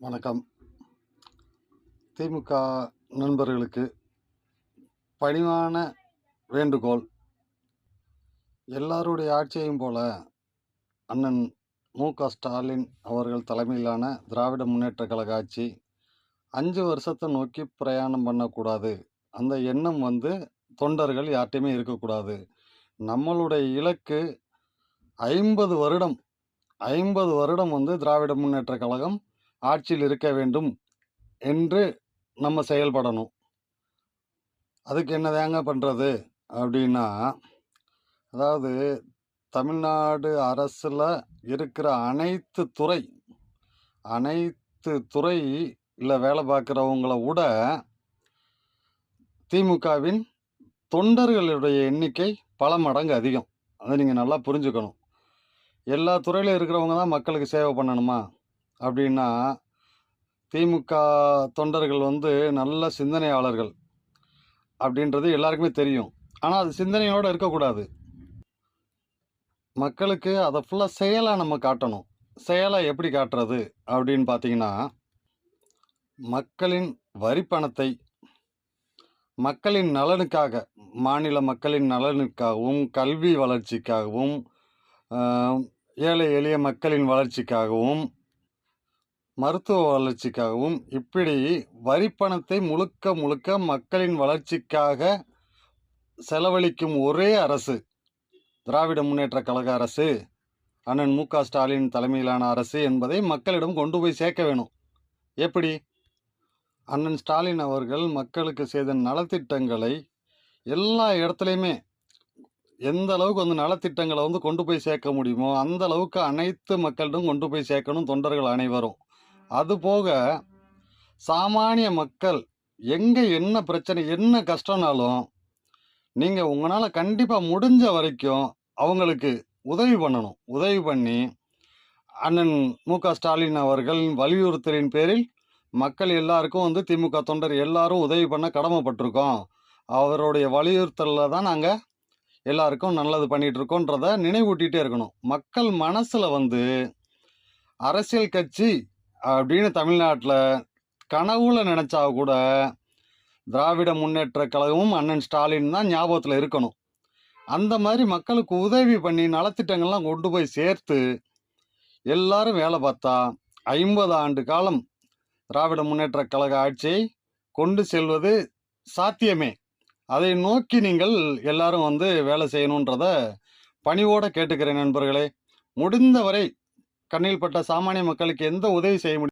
வணக்கம். திமுக நண்பர்களுக்கு பணிவான வேண்டுகோள். எல்லாருடைய ஆட்சியையும் போல அண்ணன் மு.க.ஸ்டாலின் அவர்கள் தலைமையிலான திராவிட முன்னேற்ற கழக ஆட்சி 5 வருஷத்தை நோக்கி பிரயாணம் பண்ணக்கூடாது. அந்த எண்ணம் தொண்டர்கள் யார்ட்டையுமே இருக்கக்கூடாது. நம்மளுடைய இலக்கு 50 வருடம் 50 வருடம் திராவிட முன்னேற்ற கழகம் ஆட்சியில் இருக்க வேண்டும் என்று நம்ம செயல்படணும். அதுக்கு என்னதாங்க பண்ணுறது அப்படின்னா, அதாவது தமிழ்நாடு அரசில் இருக்கிற அனைத்து துறையில் வேலை பார்க்குறவங்கள விட திமுகவின் தொண்டர்களுடைய எண்ணிக்கை பல மடங்கு அதிகம். அதை நீங்கள் நல்லா புரிஞ்சுக்கணும். எல்லா துறையிலும் இருக்கிறவங்க தான் மக்களுக்கு சேவை பண்ணணுமா அப்படின்னா, திமுக தொண்டர்கள் நல்ல சிந்தனையாளர்கள் அப்படின்றது எல்லாருக்குமே தெரியும். ஆனால் அது சிந்தனையோடு இருக்கக்கூடாது. மக்களுக்கு அதை ஃபுல்லாக செயலாக நம்ம காட்டணும். செயலாக எப்படி காட்டுறது அப்படின்னு பார்த்தீங்கன்னா, மக்களின் வரிப்பணத்தை மக்களின் நலனுக்காக, மாநில மக்களின் நலனுக்காகவும், கல்வி வளர்ச்சிக்காகவும், ஏழை எளிய மக்களின் வளர்ச்சிக்காகவும், மருத்துவ வளர்ச்சிக்காகவும், இப்படி வரிப்பணத்தை முழுக்க முழுக்க மக்களின் வளர்ச்சிக்காக செலவழிக்கும் ஒரே அரசு திராவிட முன்னேற்ற கழக அரசு, அண்ணன் மு.க.ஸ்டாலின் தலைமையிலான அரசு என்பதை மக்களிடம் கொண்டு போய் சேர்க்க வேணும். எப்படி? அண்ணன் ஸ்டாலின் அவர்கள் மக்களுக்கு செய்த நலத்திட்டங்களை எல்லா இடத்துலையுமே எந்த அளவுக்கு நலத்திட்டங்களை கொண்டு போய் சேர்க்க முடியுமோ அந்த அளவுக்கு அனைத்து மக்களிடம் கொண்டு போய் சேர்க்கணும், தொண்டர்கள் அனைவரும். அதுபோக சாமானிய மக்கள் எங்கே என்ன பிரச்சனை, என்ன கஷ்டம்னாலும் நீங்கள் உங்களால் கண்டிப்பாக முடிஞ்ச வரைக்கும் அவங்களுக்கு உதவி பண்ணணும். உதவி பண்ணி அண்ணன் மு.க.ஸ்டாலின் அவர்கள் வலியுறுத்தலின் பேரில் மக்கள் எல்லாருக்கும் திமுக தொண்டர் எல்லாரும் உதவி பண்ண கடமைப்பட்டிருக்கோம். அவருடைய வலியுறுத்தலில் தான் நாங்கள் எல்லாருக்கும் நல்லது பண்ணிட்டு இருக்கோன்றத நினைவூட்டிகிட்டே இருக்கணும். மக்கள் மனசில் அரசியல் கட்சி அப்படின்னு தமிழ்நாட்டில் கனவுல நினச்சா கூட திராவிட முன்னேற்ற கழகமும் அண்ணன் ஸ்டாலின் தான் ஞாபகத்தில் இருக்கணும். அந்த மாதிரி மக்களுக்கு உதவி பண்ணி நலத்திட்டங்கள்லாம் கொண்டு போய் சேர்த்து எல்லாரும் வேலை பார்த்தா 50 ஆண்டு காலம் திராவிட முன்னேற்ற கழக ஆட்சியை கொண்டு செல்வது சாத்தியமே. அதை நோக்கி நீங்கள் எல்லாரும் வேலை செய்யணுன்றத பணிவோடு கேட்டுக்கிறேன் நண்பர்களே. முடிந்தவரை கண்ணில் பட்ட சாமானிய மக்களுக்கு எந்த உதவி செய்ய முடியும்